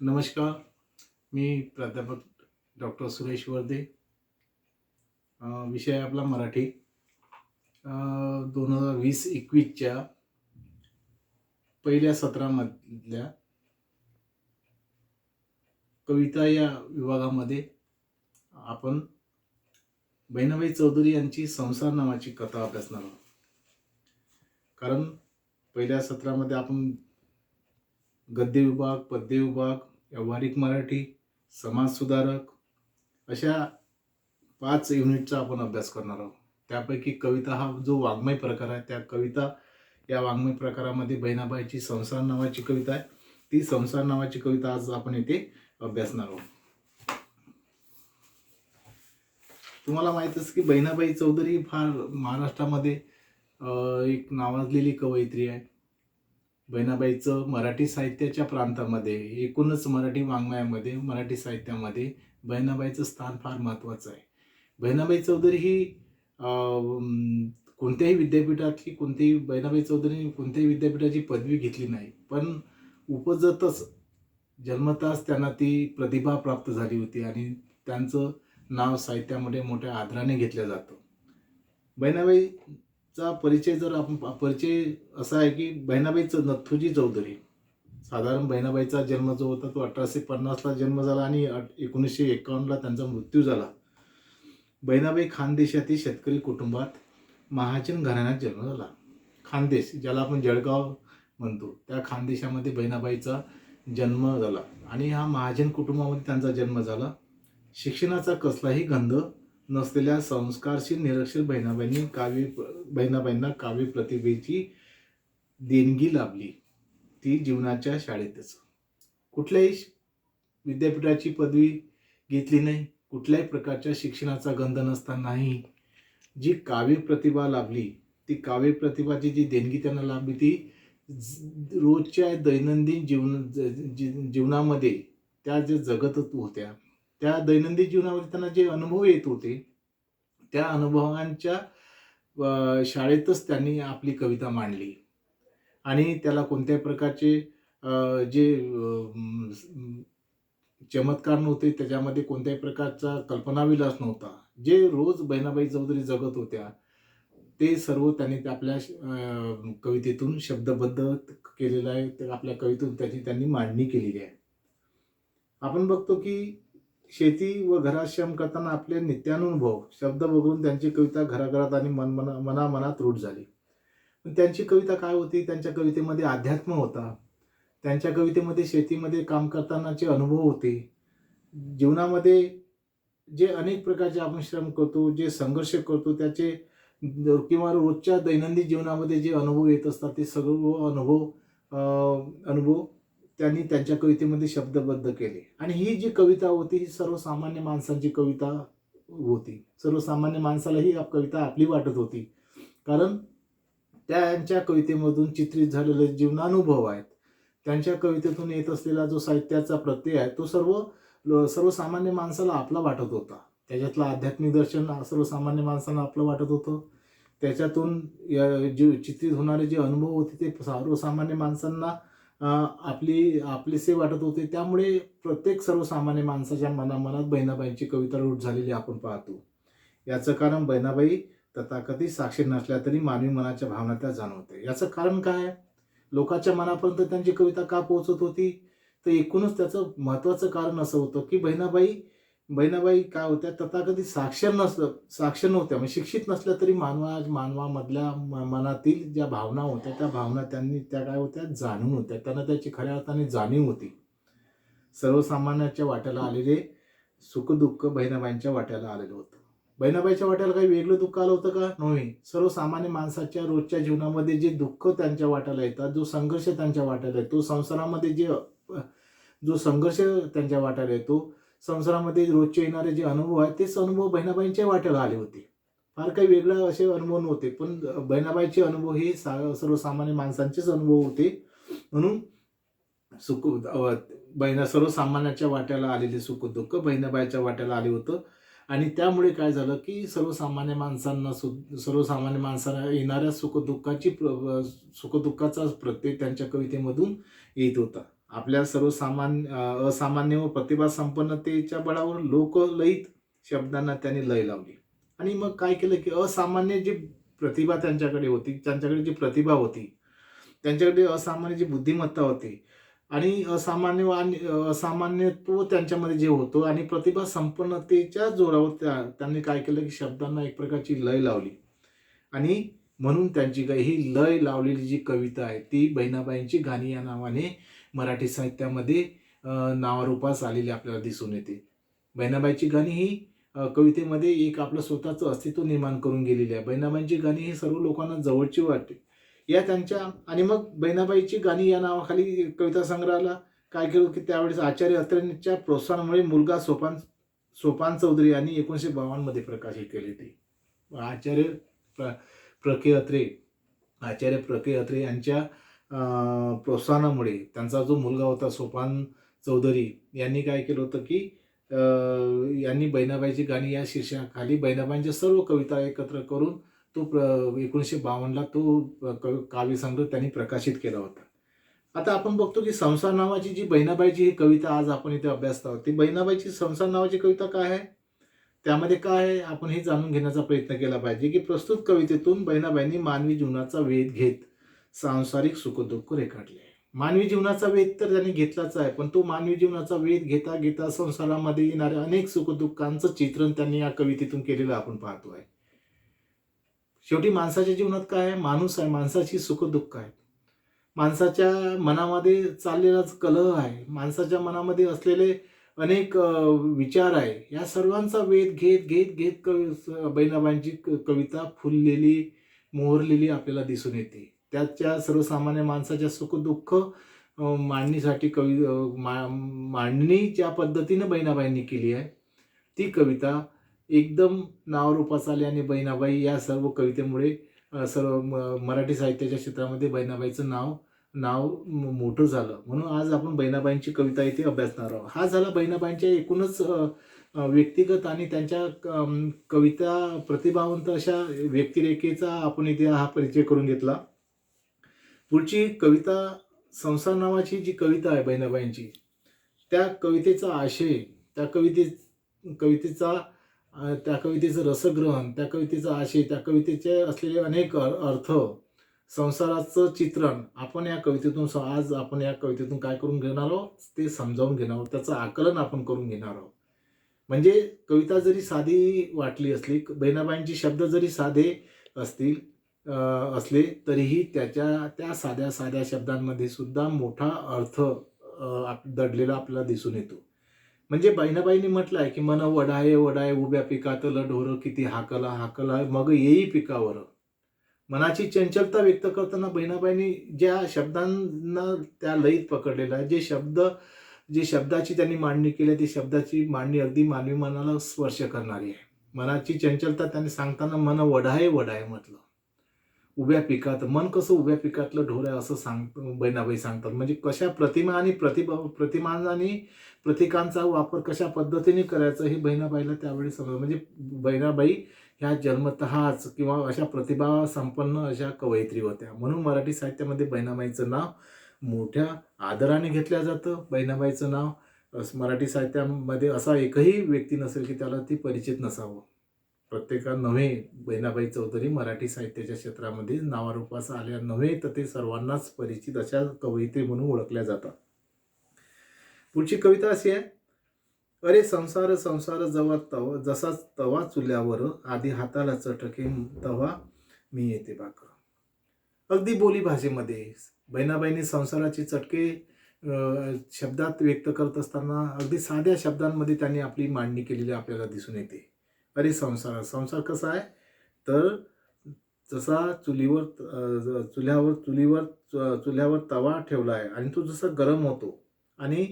नमस्कार. मी प्राध्यापक डॉक्टर सुरेश वर्दे. विषय आपला मराठी. 2020-21च्या पहिल्या सत्रामधल्या कविता या विभागामध्ये आपण बहिणाबाई चौधरी यांची संसार नावाची कथा अभ्यासणार आहोत. कारण पहिल्या सत्रामध्ये आपण गद्य विभाग, पद्य विभाग, व्यावहारिक मराठी, समाजसुधारक अशा 5 युनिटचा आपण अभ्यास करणार आहोत. त्यापैकी कविता हा जो वाङ्मय प्रकार आहे, त्या कविता या वाङ्मय प्रकारामध्ये बहिणाबाईची संसार नावाची कविता आहे. ती संसार नावाची कविता आज आपण इथे अभ्यासणार आहोत. तुम्हाला माहीतच की बहिणाबाई चौधरी फार महाराष्ट्रामध्ये एक नावाजलेली कवयित्री आहे. बहिणाबाईचं मराठी साहित्याच्या प्रांतामध्ये, एकूणच मराठी वाङ्मयामध्ये, मराठी साहित्यामध्ये बहिणाबाईचं स्थान फार महत्त्वाचं आहे. बहिणाबाई चौधरी ही कोणत्याही विद्यापीठातली बहिणाबाई चौधरीने कोणत्याही विद्यापीठाची पदवी घेतली नाही, पण उपजतच जन्मताच त्यांना ती प्रतिभा प्राप्त झाली होती आणि त्यांचं नाव साहित्यामध्ये मोठ्या आदराने घेतलं जातं. बहिणाबाईचा परिचय परिचय असा आहे की बहिणाबाईचं नथुजी चौधरी. साधारण बहिणाबाईचा जन्म जो होता तो 1850ला जन्म झाला आणि 1951ला त्यांचा मृत्यू झाला. बहिणाबाई खानदेशातील शेतकरी कुटुंबात महाजन घराण्यात जन्म झाला. खानदेश ज्याला आपण जळगाव म्हणतो, त्या खानदेशामध्ये बहिणाबाईचा जन्म झाला आणि हा महाजन कुटुंबामध्ये त्यांचा जन्म झाला. शिक्षणाचा कसलाही गंध नसलेल्या संस्कारशील निरक्षर बहिणाबाईंना काव्य प्रतिभेची देणगी लाभली. ती जीवनाच्या शाळेतच. कुठल्याही विद्यापीठाची पदवी घेतली नाही, कुठल्याही प्रकारच्या शिक्षणाचा गंध नसतानाही जी काव्य प्रतिभा लाभली, ती काव्य प्रतिभाची जी देणगी त्यांना लाभली, ती रोजच्या दैनंदिन जीवनामध्ये त्या जे जगत होत्या, त्या दैनंदिन जीवनामध्ये त्यांना जे अनुभव येत होते, त्या अनुभवांच्या शाळेतच त्यांनी आपली कविता मांडली आणि त्याला कोणत्याही प्रकारचे जे चमत्कार नव्हते, त्याच्यामध्ये कोणत्याही प्रकारचा कल्पनाविलास नव्हता. जे रोज बहिणाबाई चौधरी जगत होत्या ते सर्व त्यांनी आपल्या कवितेतून शब्दबद्ध केलेलं आहे. तर आपल्या कवितेतून त्याची त्यांनी मांडणी केलेली आहे. आपण बघतो की शेती व घरात श्रम करताना आपले नित्यानुभव शब्द बघून त्यांची कविता घराघरात आणि मनामनात रूढ झाली. पण त्यांची कविता काय होती? त्यांच्या कवितेमध्ये अध्यात्म होता. त्यांच्या कवितेमध्ये शेतीमध्ये काम करतानाचे अनुभव होते. जीवनामध्ये जे अनेक प्रकारचे आपण श्रम करतो, जे संघर्ष करतो, त्याचे किंवा रोजच्या दैनंदिन जीवनामध्ये जे अनुभव येत असतात, ते सर्व अनुभव त्यांनी त्यांच्या कवितेमध्ये शब्दबद्ध केले. आणि ही जी कविता होती ही सर्वसामान्य माणसांची कविता होती. सर्वसामान्य माणसाला ही कविता आपली वाटत होती, कारण त्यांच्या कवितेमधून चित्रित झालेले जीवनानुभव आहेत. त्यांच्या कवितेतून येत असलेला जो साहित्याचा प्रत्यय आहे तो सर्वसामान्य माणसाला आपला वाटत होता. त्याच्यातलं आध्यात्मिक दर्शन सर्वसामान्य माणसाला आपलं वाटत होतं. त्याच्यातून जे चित्रित होणारे जे अनुभव होते ते सर्वसामान्य माणसांना आपलेसे वाटत होते. त्यामुळे प्रत्येक सर्वसामान्य माणसाच्या मनात बहिणाबाईंची कविता रूढ झालेली आपण पाहतो. याचं कारण बहिणाबाई तथाकथित साक्षर नसल्या तरी मानवी मनाच्या भावना त्या जाणवते. याचं कारण काय? लोकांच्या मनापर्यंत त्यांची कविता का पोहोचत होती? तर एकूणच त्याचं महत्त्वाचं कारण असं होतं की बहिणाबाई काय होत्या? तथाकथित साक्षर नव्हत्या. म्हणजे शिक्षित नसल्या तरी मानवामधल्या मनातील ज्या भावना होत्या, त्या भावना त्या काय होत्या? जाणून होत्या. त्यांना त्याची खऱ्या अर्थाने जाणीव होती. सर्वसामान्याच्या वाट्याला आलेले सुखदुःख बहिणाबाईंच्या वाट्याला आलेलं होतं. बहिणाबाईच्या वाट्याला काही वेगळं दुःख आलं होतं का? नाही. सर्वसामान्य माणसाच्या रोजच्या जीवनामध्ये जे दुःख त्यांच्या वाट्याला येतात, जो संघर्ष त्यांच्या वाट्याला येतो, संसारामध्ये जो संघर्ष त्यांच्या वाट्याला येतो, संसारामध्ये रोजचे येणारे जे अनुभव आहेत, तेच अनुभव बहिणाबाईंच्या वाट्याला आले होते. फार काही वेगळं असे अनुभव नव्हते, पण बहिणाबाईंचे अनुभव हे सर्वसामान्य माणसांचेच अनुभव होते. म्हणून सर्वसामान्याच्या वाट्याला आलेले सुख दुःख बहिणाबाईच्या वाट्याला आले होतं. आणि त्यामुळे काय झालं की सर्वसामान्य माणसांना येणाऱ्या सुखदुःखाचा प्रत्यय त्यांच्या कवितेमधून येत होता. आपल्या असामान्य व प्रतिभा संपन्नतेच्या बळावर लोकलयीत शब्दांना त्यांनी लय लावली. आणि मग काय केलं, की असामान्य जी प्रतिभा त्यांच्याकडे होती, त्यांच्याकडे जी प्रतिभा होती, त्यांच्याकडे असामान्य जी बुद्धिमत्ता होती आणि असामान्यत्व त्यांच्यामध्ये जे होतं आणि प्रतिभा संपन्नतेच्या जोरावर त्यांनी काय केलं, की शब्दांना एक प्रकारची लय लावली. आणि म्हणून त्यांची ही लय लावलेली जी कविता आहे, ती बहिणाबाईंची गाणी या नावाने मराठी साहित्यामध्ये नावारूपास आलेली आपल्याला दिसून येते. बहिणाबाईची गाणी ही कवितेमध्ये एक आपलं स्वतःचं अस्तित्व निर्माण करून गेलेली आहे. बहिणाबाईंची गाणी ही सर्व लोकांना जवळची वाटते. या त्यांच्या आणि मग बहिणाबाईची गाणी या नावाखाली कविता संग्रहाला काय केलं, की त्यावेळेस आचार्य अत्रेंच्या प्रोत्साहनामुळे मुलगा सोपान सोपान चौधरी यांनी 1952 मध्ये प्रकाशित केली ती. आचार्य प्र प्र के अत्रे आचार्य प्र के अत्रे यांच्या प्रोत्साहनामुळे त्यांचा जो मुलगा होता सोपान चौधरी यांनी काय केलं होतं, की यांनी बहिणाबाईची गाणी या शीर्षकाखाली बहिणाबाईंच्या सर्व कविता एकत्र करून तो 1952ला तो काव्यसंग्रह त्यांनी प्रकाशित केला होता. आता आपण बघतो, की संसार नावाची जी बहिणाबाईची ही कविता आज आपण इथे अभ्यासत आहोत. ती बहिणाबाईची संसार नावाची कविता काय आहे? त्यामध्ये काय आहे? आपण हे जाणून घेण्याचा प्रयत्न केला पाहिजे, की प्रस्तुत कवितेतून बहिणाबाईंनी मानवी जीवनाचा वेध घेत सांसारिक सुखदुःख रेखाटले आहे. मानवी जीवनाचा वेध तर त्यांनी घेतलाच आहे, पण तो मानवी जीवनाचा वेध घेता घेता संसारामध्ये येणाऱ्या अनेक सुखदुःखांचं चित्रण त्यांनी या कवितेतून केलेलं आपण पाहतो आहे. शेवटी माणसाच्या जीवनात काय आहे? माणूस आहे, माणसाची सुखदुःख आहेत. माणसाच्या मनामध्ये चाललेलाच कलह आहे. माणसाच्या मनामध्ये असलेले अनेक विचार आहे. या सर्वांचा वेध घेत, घेत, घेत बहिणाबाईंची कविता फुललेली, मोहरलेली आपल्याला दिसून येते. त्याच्या सर्वसामान्य माणसाच्या सुख-दुःख मांडणीसाठी मांडणी ज्या पद्धतीनं बहिणाबाईंनी केली आहे, ती कविता एकदम नावारूपास आली आणि बहिणाबाई या सर्व कवितेमुळे सर्व मराठी साहित्याच्या क्षेत्रामध्ये बहिणाबाईचं नाव नाव मोठं झालं. म्हणून आज आपण बहिणाबाईंची कविता इथे अभ्यासणार आहोत. हा झाला बहिणाबाईंच्या एकूणच व्यक्तिगत आणि त्यांच्या कविता प्रतिभावंत अशा व्यक्तिरेखेचा आपण इथे हा परिचय करून घेतला. पुढची कविता संसार नावाची जी कविता आहे बहिणाबाईंची, त्या कवितेचा आशय, त्या कवितेचा त्या कवितेचं रसग्रहण, त्या कवितेचा आशय, त्या कवितेचे असलेले अनेक अर्थ, संसाराचं चित्रण आपण या कवितेतून आज आपण या कवितेतून काय करून घेणार आहोत, ते समजावून घेणार आहोत, त्याचं आकलन आपण करून घेणार आहोत. म्हणजे कविता जरी साधी वाटली असली, बहिणाबाईंचे शब्द जरी साधे असले तरीही त्या साध्या साध्या शब्दांमध्ये सुद्धा मोठा अर्थ दडलेला आपल्याला दिसून येतो. म्हणजे बहिणाबाईंनी म्हटलं आहे, की मन वढाये वढाये उभ्या पिकातलं ढोरं किती हाकला हाकला मग येई पिकावर. मनाची चंचलता व्यक्त करताना बहिणाबाईंनी ज्या शब्दांना त्या लयीत पकडलेला आहे, जे शब्दाची त्यांनी मांडणी केली, ती शब्दाची मांडणी अगदी मानवी मनाला स्पर्श करणारी आहे. मनाची चंचलता त्यांनी सांगताना मन वढाये वढाये म्हटलं. उभ्या पिकात, मन कसं उभ्या पिकातलं ढोर आहे असं बहिणाबाई सांगतात. म्हणजे कशा प्रतिमा आणि प्रतिमान आणि प्रतीकांचा वापर कशा पद्धतीने करायचं हे बहिणाबाईला त्यावेळी समजलं. म्हणजे बहिणाबाई ह्या जन्मतःच किंवा अशा प्रतिभा संपन्न अशा कवयित्री होत्या. म्हणून मराठी साहित्यामध्ये बहिणाबाईचं नाव मोठ्या आदराने घेतलं जातं. बहिणाबाईचं नाव मराठी साहित्यामध्ये असा एकही व्यक्ती नसेल की त्याला ती परिचित नसावं. नव्हे, बहिणाबाई चौधरी मराठी साहित्याच्या क्षेत्रामध्ये नावारूपास आल्या नव्हे, तर ते सर्वांनाच परिचित अशा कवयित्री म्हणून ओळखल्या जातात. पुढची कविता अशी आहे, अरे संसार संसार जसा तवा चुल्यावर आधी हाताला चटके तवा मी येते बाकर. अगदी बोली भाषेमध्ये बहिणाबाईंनी संसाराची चटके शब्दात व्यक्त करत असताना अगदी साध्या शब्दांमध्ये त्यांनी आपली मांडणी केलेली आपल्याला दिसून येते. अरे संसार कसा आहे, तर जसा चुल्यावर तवा ठेवला आहे आणि तो जसा गरम होतो आणि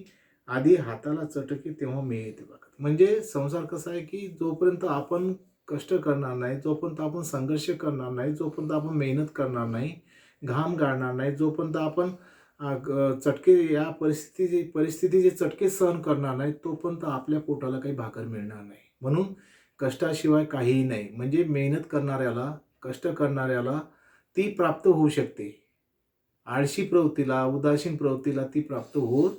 आधी हाताला चटके तेव्हा मी येते बघा. म्हणजे संसार कसा आहे, की जोपर्यंत आपण कष्ट करणार नाही, जोपर्यंत आपण संघर्ष करणार नाही, जोपर्यंत आपण मेहनत करणार नाही, घाम गाळणार नाही, जोपर्यंत आपण चटके या परिस्थितीचे चटके सहन करणार नाही, तोपर्यंत आपल्या पोटाला काही भाकर मिळणार नाही. म्हणून कष्टाशिवाय काहीही नाही. म्हणजे मेहनत करणाऱ्याला, कष्ट करणाऱ्याला ती प्राप्त होऊ शकते. आळशी प्रवृत्तीला, उदासीन प्रवृत्तीला ती प्राप्त होत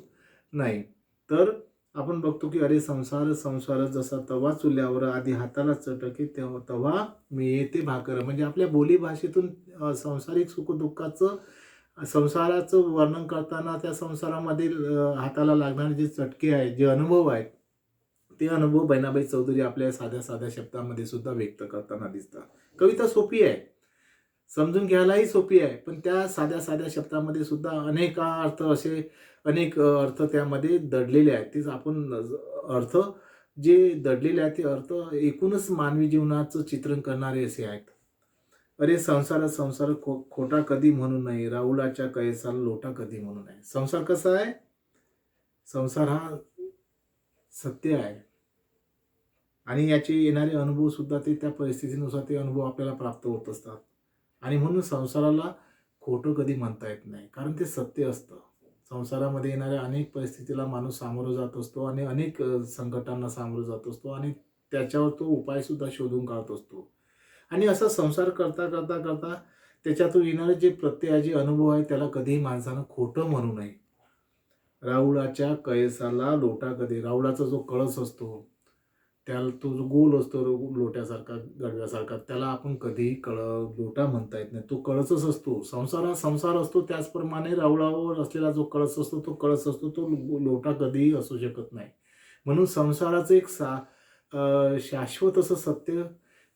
नाही. तर आपण बघतो की अरे संसार संसार जसा तवा चुल्यावर आधी हाताला चटके तवा मी येते भाकर. म्हणजे आपल्या बोलीभाषेतून सांसारिक सुखदुःखाचं संसाराचं वर्णन करताना त्या संसारामध्ये हाताला लागणारे जे चटके आहेत, जे अनुभव आहेत, ते अनुभव बहिणाबाई चौधरी आपल्या साध्या साध्या शब्दामध्ये सुद्धा व्यक्त करताना दिसतात. कविता सोपी आहे, समजून घ्यायलाही सोपी आहे, पण त्या साध्या साध्या शब्दामध्ये सुद्धा अनेक अर्थ असे अनेक अर्थ त्यामध्ये दडलेले आहेत. तेच आपण अर्थ जे दडलेले आहेत ते अर्थ एकूणच मानवी जीवनाचं चित्रण करणारे असे आहेत. अरे संसार संसार खोटा कधी म्हणू नये, राहुलाच्या कैसाला लोटा कधी म्हणू नये. संसार कसा आहे? संसार हा सत्य आहे आणि याचे येणारे अनुभव सुद्धा ते त्या परिस्थितीनुसार ते अनुभव आपल्याला प्राप्त होत असतात. आणि म्हणून संसाराला खोटं कधी म्हणता येत नाही, कारण ते सत्य असतं. संसारामध्ये येणाऱ्या अनेक परिस्थितीला माणूस सामोरं जात असतो आणि अनेक संकटांना सामोरं जात असतो आणि त्याच्यावर तो उपायसुद्धा शोधून काढत असतो. आणि असा संसार करता करता करता त्याच्यातून येणारे जे प्रत्यय जे अनुभव आहे त्याला कधीही माणसानं खोटं म्हणू नये. राहुळाच्या कळसाला लोटा कधी, राहुळाचा जो कळस असतो त्याला तो जो गोल असतो लोट्यासारखा गडव्यासारखा, त्याला आपण कधीही लोटा म्हणता येत नाही. तो कळसच असतो. संसार हा संसार असतो, त्याचप्रमाणे राहुळावर असलेला जो कळस असतो तो कळस असतो, तो लोटा कधीही असू शकत नाही. म्हणून संसाराचं एक शाश्वत असं सत्य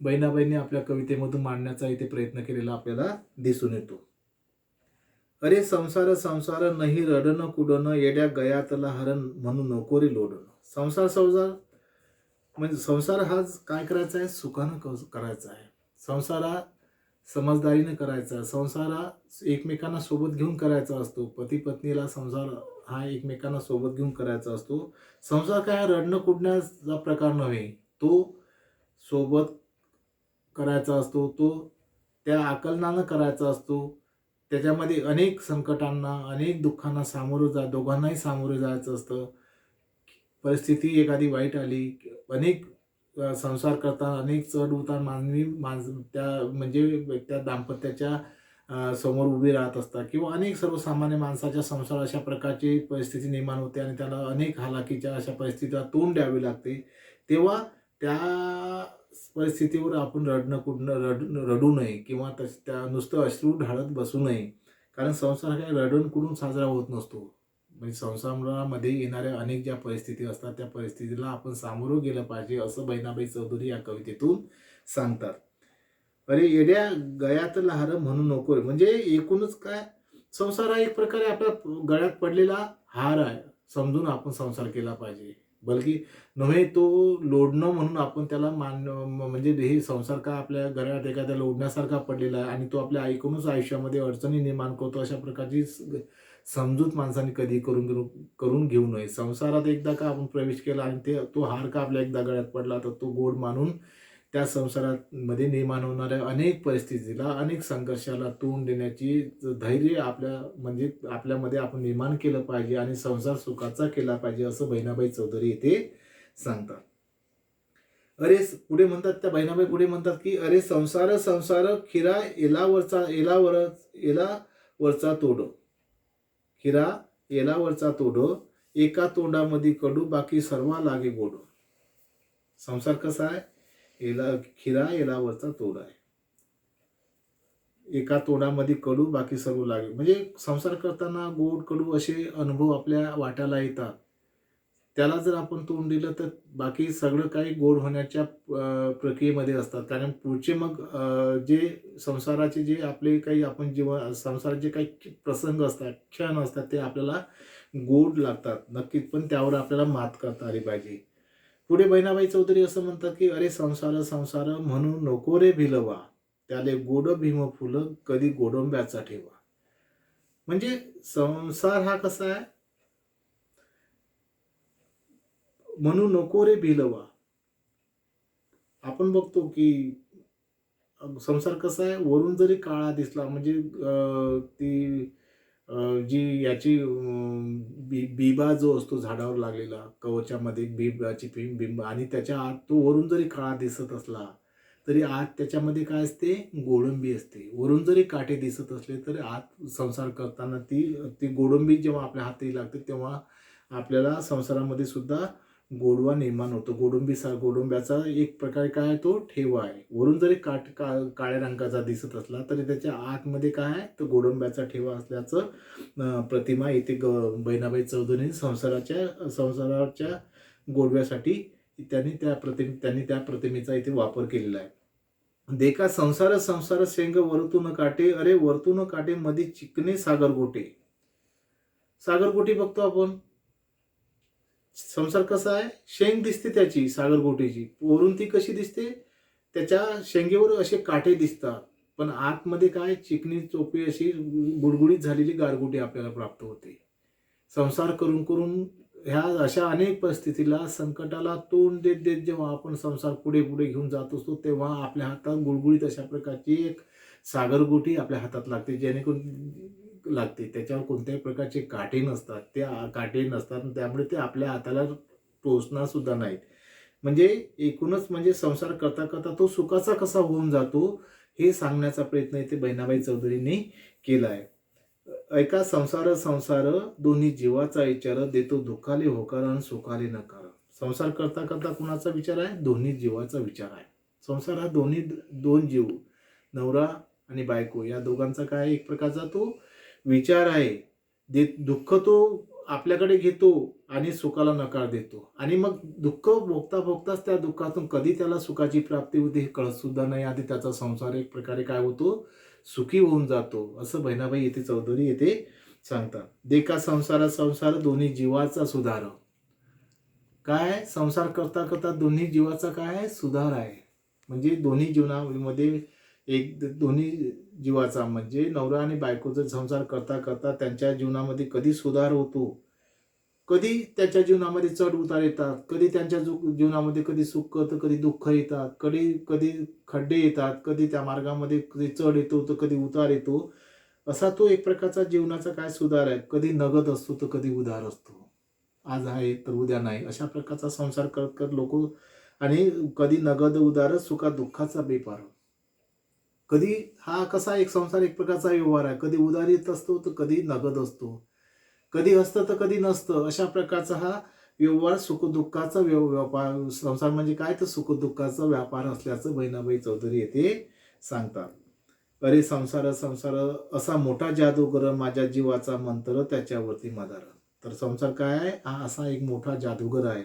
बहिणाबाईंनी आपल्या कवितेमधून मांडण्याचा इथे प्रयत्न केलेला आपल्याला दिसून येतो. अरे संसार संसार नाही रडणं कुडणं, येड्या गयातला हरण म्हणून नको रे लोडणं. संसार संसार म्हणजे संसार हा काय करायचा आहे? सुखानं करायचा आहे. संसार हा समजदारीने करायचा. संसार हा एकमेकांना सोबत घेऊन करायचा असतो. पती पत्नीला संसार हा एकमेकांना सोबत घेऊन करायचा असतो. संसार काय रडणं कुडण्याचा प्रकार नव्हे, तो सोबत करायचा असतो, तो त्या आकलनानं करायचा असतो. त्याच्यामध्ये अनेक संकटांना, अनेक दुःखांना दोघांनाही सामोरं जायचं असतं. परिस्थिती एखादी वाईट आली, अनेक संसार करताना अनेक चढ-उतार त्या म्हणजे त्या दाम्पत्याच्या समोर उभी राहत असतात किंवा अनेक सर्वसामान्य माणसाच्या संसार अशा प्रकारची परिस्थिती निर्माण होते आणि त्याला अनेक हालाकीच्या अशा परिस्थितीला तोंड द्यावे लागते. तेव्हा त्या परिस्थितीवर आपण रडू नये किंवा त्या नुसतं अश्रू ढाळत बसू नये. कारण संसार काही रडून-कुडून साजरा होत नसतो. म्हणजे संसारामध्ये येणाऱ्या अनेक ज्या परिस्थिती असतात त्या परिस्थितीला आपण सामोरं गेलं पाहिजे, असं बहिणाबाई चौधरी या कवितेतून सांगतात. अरे येड्या गयात लहार म्हणू नको रे. म्हणजे एकूणच काय, संसार हा एक प्रकारे आपल्या गळ्यात पडलेला हार आहे. समजून आपण संसार केला पाहिजे. बल्कि नव्हे तो लोढणं म्हणून आपण त्याला म्हणजे हे संसार का आपल्या गळ्यात एखाद्या लोढण्यासारखा पडलेला आहे आणि तो आपल्या ऐकूनच आयुष्यामध्ये अडचणी निर्माण करतो, अशा प्रकारची समजूत माणसाने कधी करून घेऊ नये. संसारात एकदा का आपण प्रवेश केला आणि तो हार का आपल्या एकदा गळ्यात पडला तर तो गोड मानून त्या संसारामध्ये निर्माण होणाऱ्या अनेक परिस्थितीला, अनेक संघर्षाला तोंड देण्याची धैर्य आपल्यामध्ये आपण निर्माण केलं पाहिजे आणि संसार सुखाचा केला पाहिजे, असं बहिणाबाई चौधरी इथे सांगतात. अरे पुढे म्हणतात, त्या बहिणाबाई पुढे म्हणतात की अरे संसार संसार खिरा एलावरचा तोड, खिरा एलावरचा तोड, एका तोंडामध्ये कडू बाकी सर्व लागे गोड. संसार कसा आहे? खिरा एलावरचा तोड आहे. एका तोंडामध्ये कडू बाकी सर्व लागे. म्हणजे संसार करताना गोड कडू असे अनुभव आपल्या वाट्याला येतात. त्याला जर आपण तोंड दिलं तर बाकी सगळं काही गोड होण्याच्या प्रक्रियेमध्ये असतात. कारण पुढचे मग जे संसाराचे जे आपले काही आपण संसाराचे काही प्रसंग असतात, क्षण असतात, ते आपल्याला गोड लागतात नक्कीच, पण त्यावर आपल्याला मात करता आली पाहिजे. पुढे बहिणाबाई चौधरी असं म्हणतात की अरे संसार संसार म्हणू नको रे भिलवा, त्याले गोड भीम फुलं कधी गोडंब्याचा ठेवा. म्हणजे संसार हा कसा आहे? म्हणू नको रे भिलवा. आपण बघतो की संसार कसा आहे, वरून जरी काळा दिसला म्हणजे ती जी याची बिबा जो असतो झाडावर लागलेला, कवचामध्ये बिंब आणि त्याच्या आत तो वरून जरी काळा दिसत असला तरी आत त्याच्यामध्ये काय असते, गोडंबी असते. वरून जरी काटे दिसत असले तरी आत संसार करताना ती ती गोडंबी जेव्हा आपल्या हाती लागते तेव्हा आपल्याला संसारामध्ये सुद्धा गोडवा निर्माण होतो. गोडंब्याचा एक प्रकारे काय आहे, तो ठेवा आहे. वरून जरी काळ्या रंगाचा दिसत असला तरी त्याच्या आतमध्ये काय आहे, तर गोडंब्याचा ठेवा असल्याचं प्रतिमा इथे बहिणाबाई चौधरीने संसाराच्या गोडव्यासाठी त्यांनी त्या प्रतिमेचा इथे वापर केलेला आहे. देखा संसार संसार शेंग वरतून काटे, अरे वरतून काटे मध्ये चिकणे सागरगोटे. सागरगोटी बघतो आपण. संसार कसा आहे, शेंग दिसते त्याची सागरगोटीची, वरून ती कशी दिसते, त्याच्या शेंगेवर असे काटे दिसतात, पण आतमध्ये काय, चिकणी चोपी अशी गुडगुडीत झालेली गारगोटी आपल्याला प्राप्त होते. संसार करून करून ह्या अशा अनेक परिस्थितीला, संकटाला तोंड देत देत जेव्हा आपण संसार पुढे पुढे घेऊन जात असतो तेव्हा आपल्या हातात गुळगुळीत अशा प्रकारची एक सागरगोटी आपल्या हातात लागते, जेणेकरून लागते. त्याच्यावर कोणत्याही प्रकारचे काटे नसतात, ते काटे नसतात, त्यामुळे ते आपल्या हाताला टोचणार सुद्धा नाहीत. म्हणजे एकूणच म्हणजे संसार करता करता तो सुखाचा कसा होऊन जातो हे सांगण्याचा प्रयत्न इथे बहिणाबाई चौधरींनी केला आहे. ऐका संसार संसार दोन्ही जीवाचा विचार, देतो दुःखाले होकार आणि सुखाले नकार. संसार करता करता कुणाचा विचार आहे, दोन्ही जीवाचा विचार आहे. संसार हा दोन जीव, नवरा आणि बायको या दोघांचा काय एक प्रकारचा तो विचार आहे. दुःख तो आपल्याकडे घेतो आणि सुखाला नकार देतो, आणि मग दुःख भोगता भोगताच त्या दुःखातून कधी त्याला सुखाची प्राप्ती होते हे कळत सुद्धा नाही. आधी त्याचा संसार एक प्रकारे काय होतो, सुखी होऊन जातो, असं बहिणाबाई येथे चौधरी येथे सांगतात. देखा संसार संसार दोन्ही जीवाचा सुधार. काय, संसार करता करता दोन्ही जीवाचा काय सुधार आहे. म्हणजे दोन्ही जीवनामध्ये दोन्ही जीवाचा म्हणजे नवरा आणि बायकोचा संसार करता करता त्यांच्या जीवनामध्ये कधी सुधार होतो, कधी त्याच्या जीवनामध्ये चढ उतार येतात, कधी त्यांच्या जीवनामध्ये कधी सुख तर कधी दुःख येतात, कधी कधी खड्डे येतात, कधी त्या मार्गामध्ये कधी चढ येतो तर कधी उतार येतो. असा तो एक प्रकारचा जीवनाचा काय सुधार आहे. कधी नगद असतो तर कधी उधार असतो, आज आहे तर उद्या नाही, अशा प्रकारचा संसार करत करत लोक, आणि कधी नगद उधार, सुखा दुःखाचा बेपार. कधी हा कसा एक संसार एक प्रकारचा व्यवहार आहे, कधी उधारीत असतो तर कधी नगद असतो, कधी असतं तर कधी नसतं, अशा प्रकारचा हा व्यवहार सुखदुःखाचा व्यापार. संसार म्हणजे काय, तर सुखदुःखाचा व्यापार असल्याचं बहिणाबाई चौधरी येथे सांगतात. अरे संसार संसार असा मोठा जादूगर, माझ्या जीवाचा मंत्र त्याच्यावरती मदार. तर संसार काय आहे, हा असा एक मोठा जादूगर आहे,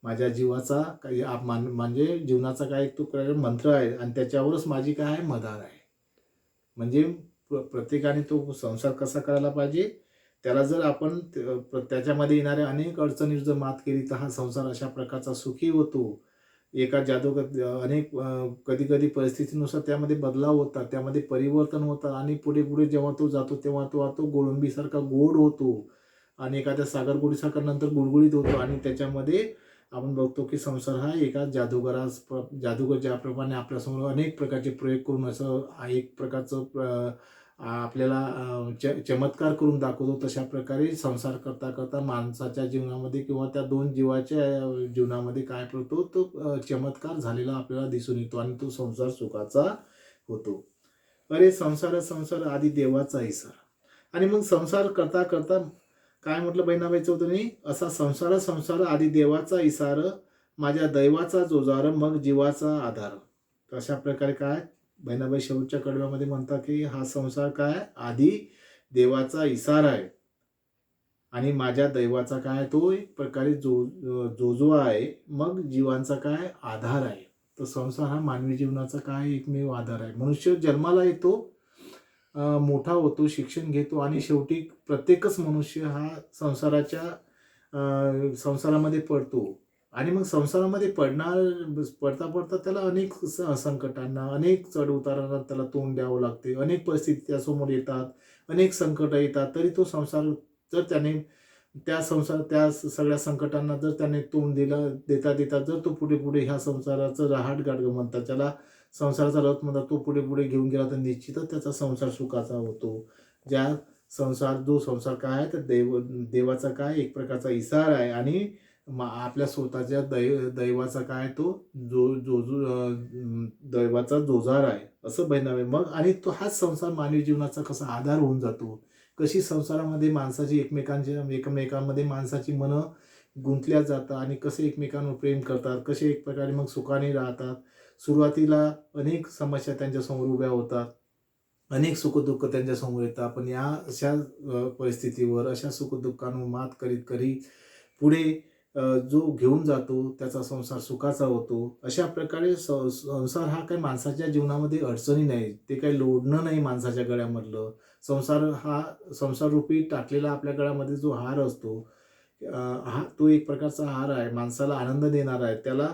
माझ्या जीवाचा काही म्हणजे जीवनाचा काय तो मंत्र आहे, आणि त्याच्यावरच माझी काय आहे, मदार आहे. म्हणजे प्रत्येकाने तो संसार कसा करायला पाहिजे, त्याला जर आपण त्याच्यामध्ये येणाऱ्या अनेक अडचणीवर जर मात केली तर हा संसार अशा प्रकारचा सुखी होतो. एका जादूगर अनेक कधी कधी परिस्थितीनुसार त्यामध्ये बदलाव होतात, त्यामध्ये परिवर्तन होतात, आणि पुढे पुढे जेव्हा तो जातो तेव्हा तो गोळंबीसारखा गोड होतो, आणि एखाद्या सागरगोडीसारखा नंतर गुळगुळीत होतो. आणि त्याच्यामध्ये आपण बघतो की संसार हा एका जादूगर ज्याप्रमाणे आपल्यासमोर अनेक प्रकारचे प्रयोग करून असं एक प्रकारचं आपल्याला चमत्कार करून दाखवतो, तशा प्रकारे संसार करता करता माणसाच्या जीवनामध्ये किंवा त्या दोन जीवाच्या जीवनामध्ये काय पडतो, तो चमत्कार झालेला आपल्याला दिसून येतो, आणि तो संसार सुखाचा होतो. अरे संसार संसार आधी देवाचा इसारा. आणि मग संसार करता करता काय म्हटलं बहिणाबाई चौधरी, असा संसार संसार आधी देवाचा इसार, माझ्या दैवाचा जोजार, मग जीवाचा आधार. अशा प्रकारे काय बहिणाबाई शेवटच्या कडव्यामध्ये म्हणतात की हा संसार काय, आधी देवाचा इसारा आहे, आणि माझ्या दैवाचा काय, तो एक प्रकारे जो आहे, मग जीवांचा काय आधार आहे. तर संसार हा मानवी जीवनाचा काय एकमेव आधार आहे. मनुष्य जन्माला येतो, मोठा होतो, शिक्षण घेतो, आणि शेवटी प्रत्येकच मनुष्य हा संसारामध्ये पडतो. आणि मग संसारामध्ये पडता पडता त्याला अनेक संकटांना, अनेक चढ उतारांना त्याला तोंड द्यावं लागते, अनेक परिस्थिती त्यासमोर येतात, अनेक संकट येतात, तरी तो संसार जर त्याने त्या सगळ्या संकटांना जर त्याने तोंड देता देता जर तो पुढे पुढे ह्या संसाराचं रहाटगाडगं म्हणतात त्याला, संसाराचा रथ म्हणतात, तो पुढे पुढे घेऊन गेला तर निश्चितच त्याचा संसार सुखाचा होतो. जो संसार काय आहे तर देवाचा काय एक प्रकारचा इसारा आहे, आणि आपल्या स्वतःच्या दैवाचा काय तो दैवाचा जोजार आहे असं बहिणाबाई. मग आणि तो हाच संसार मानवी जीवनाचा कसा आधार होऊन जातो. कशी संसारामध्ये माणसाची एकमेकांमध्ये माणसाची मनं गुंतल्या जातात आणि कसे एकमेकांवर प्रेम करतात, कसे एक प्रकारे मग सुखाने राहतात. सुरुवातीला अनेक समस्या त्यांच्यासमोर उभ्या होतात. अनेक सुखदुःख त्यांच्यासमोर येतात. पण या अशा परिस्थितीवर, अशा सुखदुःखांवर मात करीत करीत पुढे जो घेऊन जातो त्याचा संसार सुखाचा होतो. अशा प्रकारे संसार हा काही माणसाच्या जीवनामध्ये अडचणी नाही. ते काही लोढणं नाही माणसाच्या गळ्यामधलं. संसाररूपी टाकलेला आपल्या गळ्यामध्ये जो हार असतो, हा तो एक प्रकारचा हार आहे. माणसाला आनंद देणारा आहे. त्याला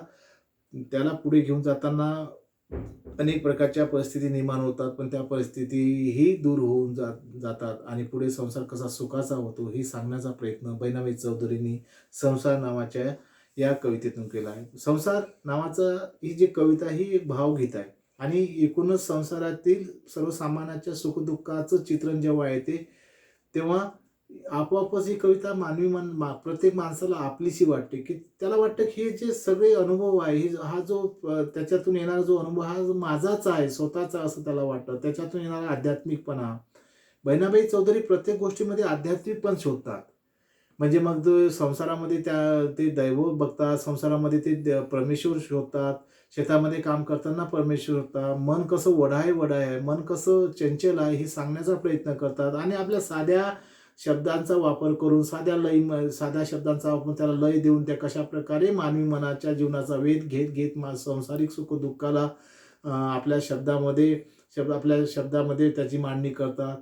त्याला पुढे घेऊन जाताना अनेक प्रकारच्या परिस्थिती निर्माण होतात, पण त्या परिस्थितीही दूर होऊन जातात आणि पुढे संसार कसा सुखाचा होतो हे सांगण्याचा प्रयत्न बहिणाबाई चौधरींनी संसार नावाच्या या कवितेतून केला आहे. संसार नावाचं ही जी कविता ही एक भावगीत आहे आणि एकूणच संसारातील सर्वसामान्यांच्या सुखदुःखाचं चित्रण जेव्हा येते, तेव्हा आपोआपच ही कविता प्रत्येक माणसाला आपलीशी वाटते, की त्याला वाटतं की हे जे सगळे अनुभव आहे, हा जो त्याच्यातून येणारा जो अनुभव हा माझाच आहे, स्वतःचा असं त्याला वाटतं. त्याच्यातून येणारा आध्यात्मिकपणा. बहिणाबाई चौधरी प्रत्येक गोष्टीमध्ये आध्यात्मिक पण शोधतात. म्हणजे मग जो संसारामध्ये ते दैव बघतात, संसारामध्ये ते परमेश्वर शोधतात, शेतामध्ये काम करताना परमेश्वर शोधतात. मन कसं वढाय आहे, मन कसं चंचल आहे हे सांगण्याचा प्रयत्न करतात आणि आपल्या साध्या शब्दांचा वापर करून साध्या शब्दांचा वापर त्याला लय देऊन त्या कशाप्रकारे मानवी मनाच्या जीवनाचा वेध घेत घेत सांसारिक सुख-दुःखाला आपल्या शब्दामध्ये त्याची मांडणी करतात.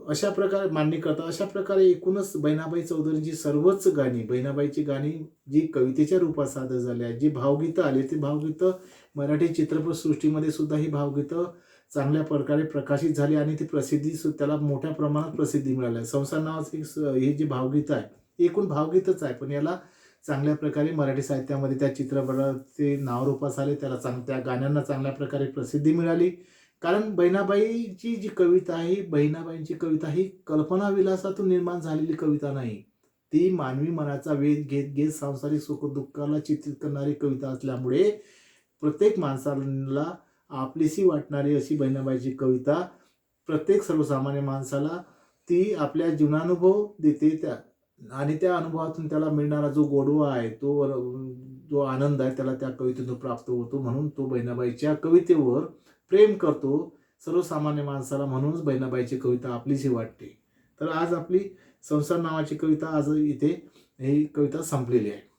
अशा प्रकारे एकूणच बहिणाबाई चौधरींची सर्वच गाणी, बहिणाबाईची गाणी जी कवितेच्या रूपात सादर झाली आहेत, जी भावगीतं आली, ती भावगीतं मराठी चित्रपटसृष्टीमध्ये सुद्धा ही भावगीतं चांगल्या प्रकारे प्रकाशित झाली आणि ती त्याला मोठ्या प्रमाणात प्रसिद्धी मिळाली आहे. संसार नावाचं ही जी भावगीतं आहे, ही एकूण भावगीतच आहे, पण याला चांगल्या प्रकारे मराठी साहित्यामध्ये त्या चित्रपटाचे नावरूपास आले. त्या गाण्यांना चांगल्या प्रकारे प्रसिद्धी मिळाली. कारण बहिणाबाईची जी कविता आहे, बहिणाबाईंची कविता ही कल्पनाविलासातून निर्माण झालेली कविता नाही. ती मानवी मनाचा वेध घेत घेत सांसारिक सुख-दुःखाला चित्रित करणारी कविता असल्यामुळे प्रत्येक माणसाला आपलीशी वाटणारी अशी बहिणाबाईची कविता प्रत्येक सर्वसामान्य माणसाला ती आपल्या जीवनानुभव देते आणि त्या अनुभवातून त्याला मिळणारा जो गोडवा आहे, जो आनंद आहे, त्याला त्या कवितेतून प्राप्त होतो. म्हणून तो बहिणाबाईच्या कवितेवर प्रेम करतो सर्वसामान्य माणसाला. म्हणूनच बहिणाबाईची कविता आपलीशी वाटते. तर आज आपली संसार नावाची कविता आज इथे ही कविता संपलेली आहे.